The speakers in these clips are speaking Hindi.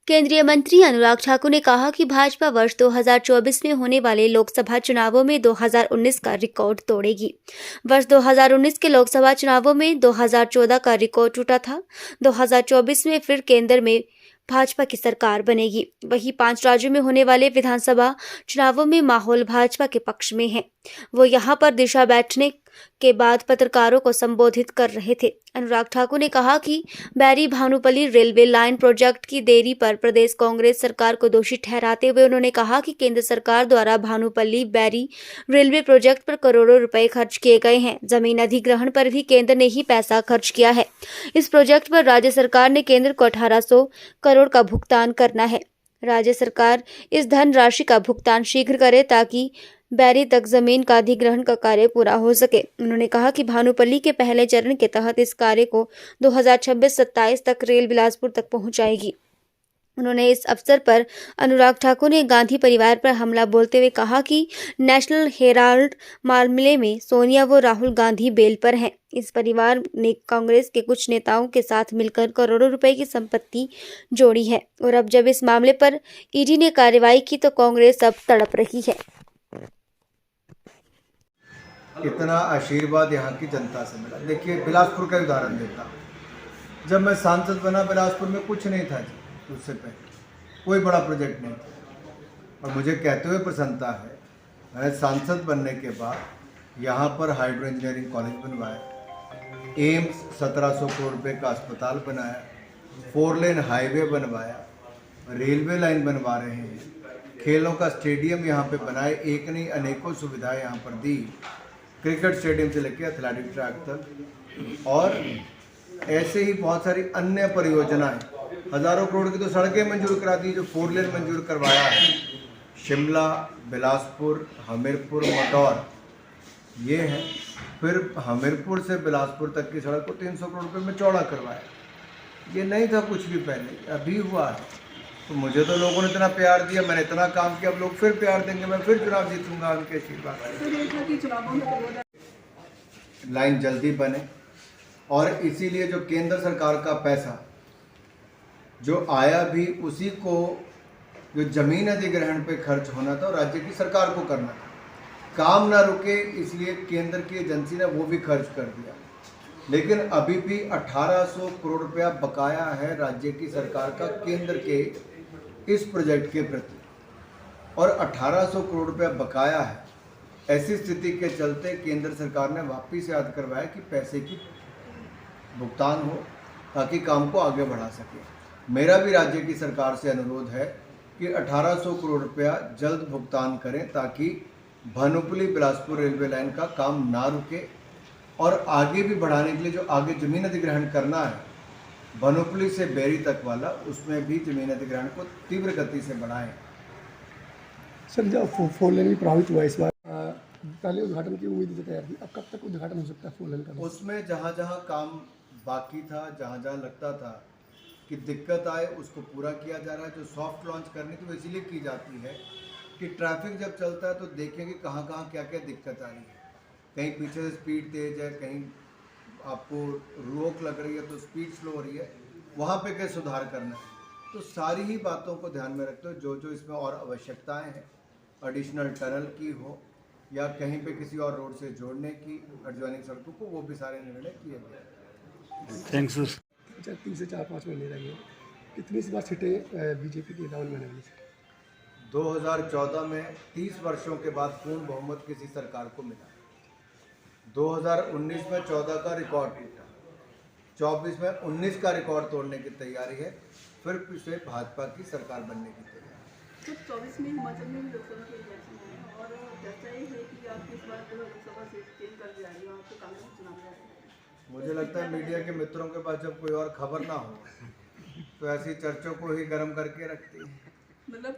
केंद्रीय मंत्री अनुराग ठाकुर ने कहा कि भाजपा वर्ष 2024 में होने वाले लोकसभा चुनावों में 2019 का रिकॉर्ड तोड़ेगी। वर्ष 2019 के लोकसभा चुनावों में 2014 का रिकॉर्ड टूटा था। 2024 में फिर केंद्र में भाजपा की सरकार बनेगी। वहीं 5 राज्यों में होने वाले विधानसभा चुनावों में माहौल भाजपा के पक्ष में है। वो यहां पर दिशा बैठने के बाद पत्रकारों को संबोधित कर रहे थे। अनुराग ठाकुर ने कहा कि बैरी भानुपल्ली रेलवे लाइन प्रोजेक्ट की देरी पर प्रदेश कांग्रेस सरकार को दोषी ठहराते हुए उन्होंने कहा कि केंद्र सरकार द्वारा भानुपल्ली बैरी रेलवे प्रोजेक्ट पर करोड़ों रुपए खर्च किए गए हैं। जमीन अधिग्रहण पर भी केंद्र ने ही पैसा खर्च किया है। इस प्रोजेक्ट पर राज्य सरकार ने केंद्र को 1800 करोड़ का भुगतान करना है। राज्य सरकार इस धन राशि का भुगतान शीघ्र करे ताकि बैरी तक जमीन का अधिग्रहण का कार्य पूरा हो सके। उन्होंने कहा कि भानुपल्ली के पहले चरण के तहत इस कार्य को 2026-27 तक रेल बिलासपुर तक पहुंचाएगी। उन्होंने इस अवसर पर अनुराग ठाकुर ने गांधी परिवार पर हमला बोलते हुए कहा कि नेशनल हेराल्ड मामले में सोनिया व राहुल गांधी बेल पर हैं। इस परिवार ने कांग्रेस के कुछ नेताओं के साथ मिलकर करोड़ों रुपए की संपत्ति जोड़ी है और अब जब इस मामले पर ईडी ने कार्रवाई की तो कांग्रेस अब तड़प रही है। इतना आशीर्वाद यहाँ की जनता से मिला। देखिए, बिलासपुर का उदाहरण देता हूँ। जब मैं सांसद बना, बिलासपुर में कुछ नहीं था जी। उससे पहले कोई बड़ा प्रोजेक्ट नहीं था और मुझे कहते हुए प्रसन्नता है, मैं सांसद बनने के बाद यहाँ पर हाइड्रो इंजीनियरिंग कॉलेज बनवाया, एम्स 1700 करोड़ रुपये का अस्पताल बनाया, 4 लेन हाईवे बनवाया, रेलवे लाइन बनवा रहे हैं, खेलों का स्टेडियम यहाँ पे बनाए, एक नहीं अनेकों सुविधाएं यहाँ पर दी, क्रिकेट स्टेडियम से लेकर एथलेटिक ट्रैक तक, और ऐसे ही बहुत सारी अन्य परियोजनाएं, हज़ारों करोड़ की तो सड़कें मंजूर करा दी, जो 4 लेन मंजूर करवाया है। शिमला, बिलासपुर, हमीरपुर, मटौर, ये है। फिर हमीरपुर से बिलासपुर तक की सड़क को 300 करोड़ रुपये में चौड़ा करवाया। ये नहीं था कुछ भी पहले, अभी हुआ है। तो मुझे तो लोगों ने इतना प्यार दिया, मैंने इतना काम किया, अब लोग फिर प्यार देंगे, मैं फिर चुनाव जीतूंगा उनके आशीर्वाद। लाइन जल्दी बने और इसीलिए जो केंद्र सरकार का पैसा जो आया भी, उसी को जो जमीन अधिग्रहण पे खर्च होना था और राज्य की सरकार को करना था, काम ना रुके इसलिए केंद्र की एजेंसी ने वो भी खर्च कर दिया। लेकिन अभी भी 1800 करोड़ रुपया बकाया है राज्य की सरकार का केंद्र के इस प्रोजेक्ट के प्रति, और 1800 करोड़ रुपया बकाया है। ऐसी स्थिति के चलते केंद्र सरकार ने वापस याद करवाया कि पैसे की भुगतान हो ताकि काम को आगे बढ़ा सके। मेरा भी राज्य की सरकार से अनुरोध है कि 1800 करोड़ रुपया जल्द भुगतान करें ताकि भानुपल्ली बिलासपुर रेलवे लाइन का काम ना रुके, और आगे भी बढ़ाने के लिए जो आगे ज़मीन अधिग्रहण करना है भानुपल्ली से बैरी तक वाला, उसमें भी ज़मीन अधिग्रहण को तीव्र गति से बढ़ाएं। सर, जब 4 लेन भी प्रभावित हुआ इस बार, पहले उद्घाटन की उम्मीद जताई थी, अब कब तक उद्घाटन हो सकता है 4 लेन का? उसमें जहाँ जहाँ काम बाकी था, जहाँ जहाँ लगता था कि दिक्कत आए, उसको पूरा किया जा रहा है। जो सॉफ्ट लॉन्च करनी थी वो इसलिए की जाती है कि ट्रैफिक जब चलता है तो देखें कि कहाँ कहाँ क्या क्या दिक्कत आ रही है। कहीं पीछे से स्पीड तेज है, कहीं आपको रोक लग रही है तो स्पीड स्लो हो रही है, वहाँ पे क्या सुधार करना है। तो सारी ही बातों को ध्यान में रखते हुए जो जो इसमें और आवश्यकताएं हैं, एडिशनल टनल की हो या कहीं पे किसी और रोड से जोड़ने की एडजॉइनिंग सड़कों को, वो भी सारे निर्णय किए गए। थैंक्स। 3 से 4-5 महीने लगे, कितनी सी बार सीटें बीजेपी की राहुल में लगी? 2014 में 30 वर्षों के बाद पूर्ण बहुमत किसी सरकार को मिला। 2019 में 14 का रिकॉर्ड टूटा, 24 में 19 का रिकॉर्ड तोड़ने की तैयारी है, फिर से भाजपा की सरकार बनने की तैयारी। तो 24 में हिमाचल में भी लोकसभा के इलेक्शन है और चर्चा ये है कि आप इस बार जो लोकसभा सीट चेंज कर जाएगी वहाँ पे कांग्रेस चुनाव लड़ेगी। मुझे लगता है मीडिया के मित्रों के पास जब कोई और खबर ना हो तो ऐसी चर्चों को ही गर्म करके रखती है। मतलब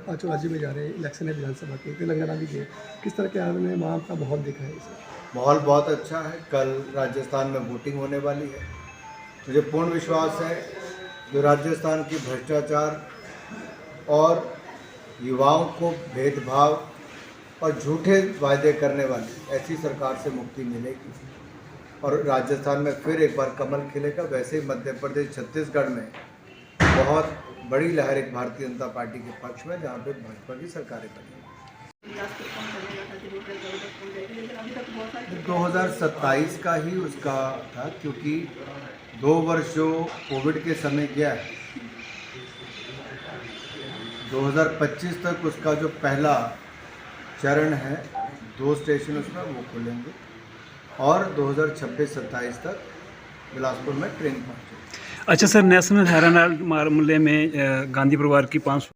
5 राज्यों में जा रहे हैं, इलेक्शन है विधानसभा के, तेलंगाना भी गए, किस तरह के आपने वहाँ का माहौल देखा है? इसे माहौल बहुत अच्छा है। कल राजस्थान में वोटिंग होने वाली है। मुझे पूर्ण विश्वास है जो राजस्थान की भ्रष्टाचार और युवाओं को भेदभाव और झूठे वायदे करने वाली ऐसी सरकार से मुक्ति मिलेगी और राजस्थान में फिर एक बार कमल खिलेगा। वैसे ही मध्य प्रदेश, छत्तीसगढ़ में बहुत बड़ी लहर एक भारतीय जनता पार्टी के पक्ष में, जहाँ पे भाजपा की सरकारें बनी। बिलासपुर कौन करेगा था कि रोड का जरूरत कौन जाएगी, लेकिन अभी तक बहुत सारे 2027 का ही उसका था, क्योंकि 2 वर्ष जो कोविड के समय गया है, 2025 तक उसका जो पहला चरण है 2 स्टेशन उसमें वो खुलेंगे और 2026-27 तक बिलासपुर में ट्रेन पहुँचेगी। अच्छा सर, नेशनल हेराल्ड मामले में गांधी परिवार की 5